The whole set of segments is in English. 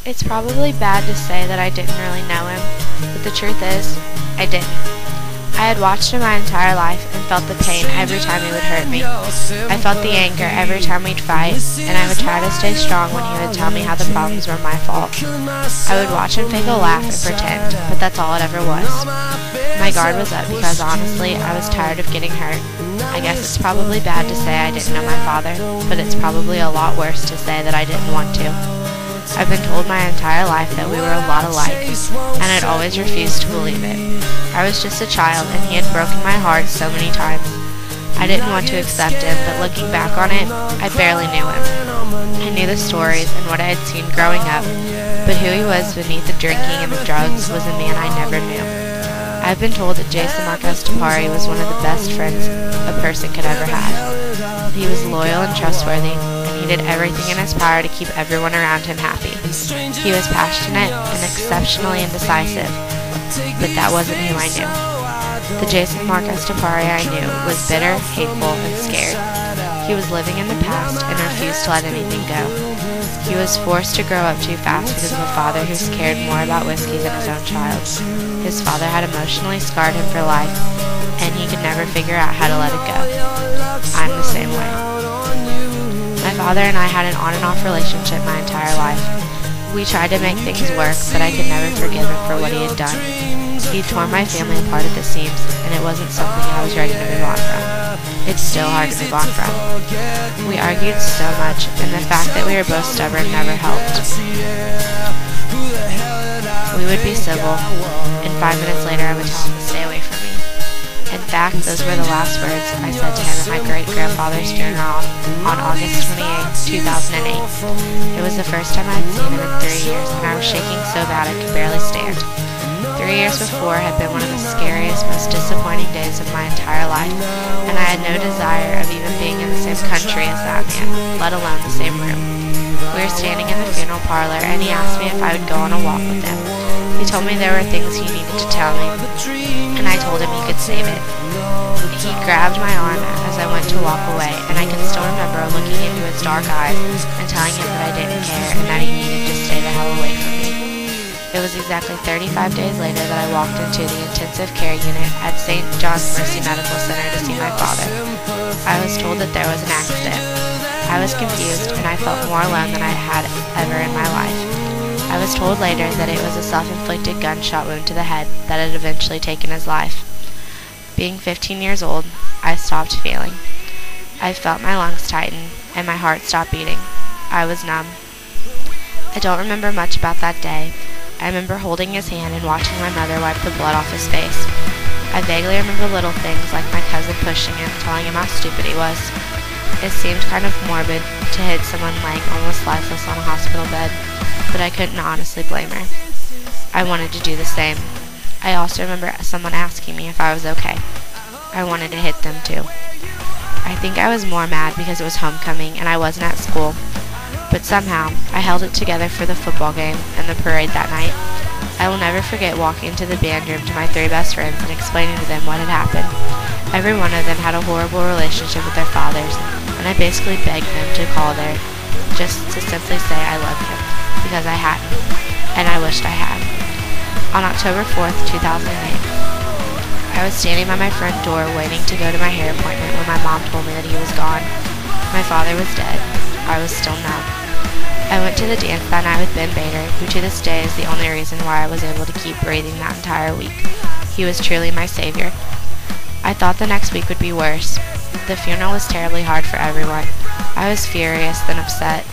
It's probably bad to say that I didn't really know him, but the truth is, I didn't. I had watched him my entire life and felt the pain every time he would hurt me. I felt the anger every time we'd fight, and I would try to stay strong when he would tell me how the problems were my fault. I would watch him fake a laugh and pretend, but that's all it ever was. My guard was up because honestly, I was tired of getting hurt. I guess it's probably bad to say I didn't know my father, but it's probably a lot worse to say that I didn't want to. I've been told my entire life that we were a lot alike, and I'd always refused to believe it. I was just a child, and he had broken my heart so many times. I didn't want to accept him, but looking back on it, I barely knew him. I knew the stories and what I had seen growing up, but who he was beneath the drinking and the drugs was a man I never knew. I've been told that Jason Marcos Tapari was one of the best friends a person could ever have. He was loyal and trustworthy, and he did everything in his power to keep everyone around him happy. He was passionate and exceptionally indecisive, but that wasn't who I knew. The Jason Marcos Tapari I knew was bitter, hateful, and scared. He was living in the past and refused to let anything go. He was forced to grow up too fast because of a father who cared more about whiskey than his own child. His father had emotionally scarred him for life, and he could never figure out how to let it go. I'm the same way. My father and I had an on and off relationship my entire life. We tried to make things work, but I could never forgive him for what he had done. He tore my family apart at the seams, and it wasn't something I was ready to move on from. It's still hard to move on from. We argued so much, and the fact that we were both stubborn never helped. We would be civil, and 5 minutes later I would tell him to stay away from me. In fact, those were the last words I said to him at my great-grandfather's funeral on August 28, 2008. It was the first time I had seen him in 3 years, and I was shaking so bad I could barely stand. 3 years before had been one of the scariest, most disappointing days of my entire life, and I had no desire of even being in the same country as that man, let alone the same room. We were standing in the funeral parlor, and he asked me if I would go on a walk with him. He told me there were things he needed to tell me, and I told him he could save it. He grabbed my arm as I went to walk away, and I can still remember looking into his dark eyes and telling him that I didn't care and that he needed to stay the hell away from me. It was exactly 35 days later that I walked into the intensive care unit at St. John's Mercy Medical Center to see my father. I was told that there was an accident. I was confused, and I felt more alone than I had ever in my life. I was told later that it was a self-inflicted gunshot wound to the head that had eventually taken his life. Being 15 years old, I stopped feeling. I felt my lungs tighten, and my heart stopped beating. I was numb. I don't remember much about that day. I remember holding his hand and watching my mother wipe the blood off his face. I vaguely remember little things like my cousin pushing him, telling him how stupid he was. It seemed kind of morbid to hit someone laying almost lifeless on a hospital bed, but I couldn't honestly blame her. I wanted to do the same. I also remember someone asking me if I was okay. I wanted to hit them too. I think I was more mad because it was homecoming and I wasn't at school. But somehow, I held it together for the football game and the parade that night. I will never forget walking into the band room to my 3 best friends and explaining to them what had happened. Every one of them had a horrible relationship with their fathers, and I basically begged them to call there just to simply say I loved him, because I hadn't, and I wished I had. On October 4th, 2008, I was standing by my front door waiting to go to my hair appointment when my mom told me that he was gone. My father was dead. I was still numb. I went to the dance that night with Ben Bader, who to this day is the only reason why I was able to keep breathing that entire week. He was truly my savior. I thought the next week would be worse. The funeral was terribly hard for everyone. I was furious, then upset.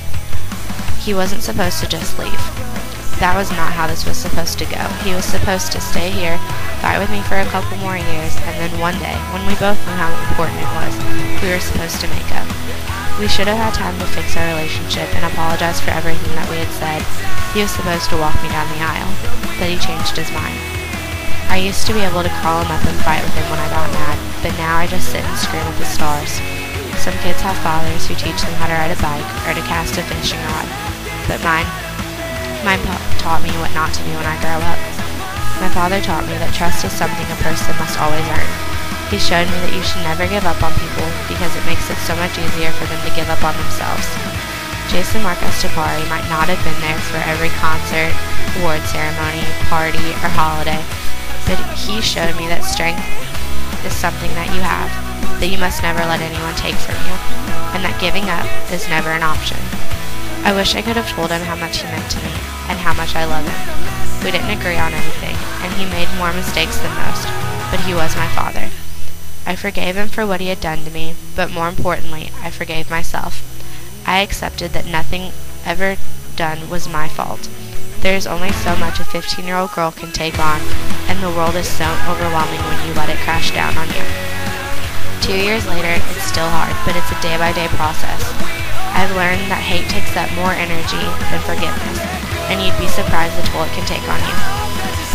He wasn't supposed to just leave. That was not how this was supposed to go. He was supposed to stay here, fight with me for a couple more years, and then one day, when we both knew how important it was, we were supposed to make up. We should have had time to fix our relationship and apologize for everything that we had said. He was supposed to walk me down the aisle, but he changed his mind. I used to be able to call him up and fight with him when I got mad, but now I just sit and scream at the stars. Some kids have fathers who teach them how to ride a bike or to cast a fishing rod, but mine taught me what not to do when I grow up. My father taught me that trust is something a person must always earn. He showed me that you should never give up on people because it makes it so much easier for them to give up on themselves. Jason Marcus Tapari might not have been there for every concert, award ceremony, party, or holiday, but he showed me that strength is something that you have, that you must never let anyone take from you, and that giving up is never an option. I wish I could have told him how much he meant to me, and how much I love him. We didn't agree on anything, and he made more mistakes than most, but he was my father. I forgave him for what he had done to me, but more importantly, I forgave myself. I accepted that nothing ever done was my fault. There is only so much a 15-year-old girl can take on, and the world is so overwhelming when you let it crash down on you. 2 years later, it's still hard, but it's a day-by-day process. I've learned that hate takes up more energy than forgiveness, and you'd be surprised the toll it can take on you.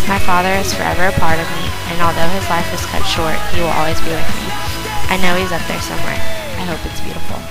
My father is forever a part of me, and although his life was cut short, he will always be with me. I know he's up there somewhere. I hope it's beautiful.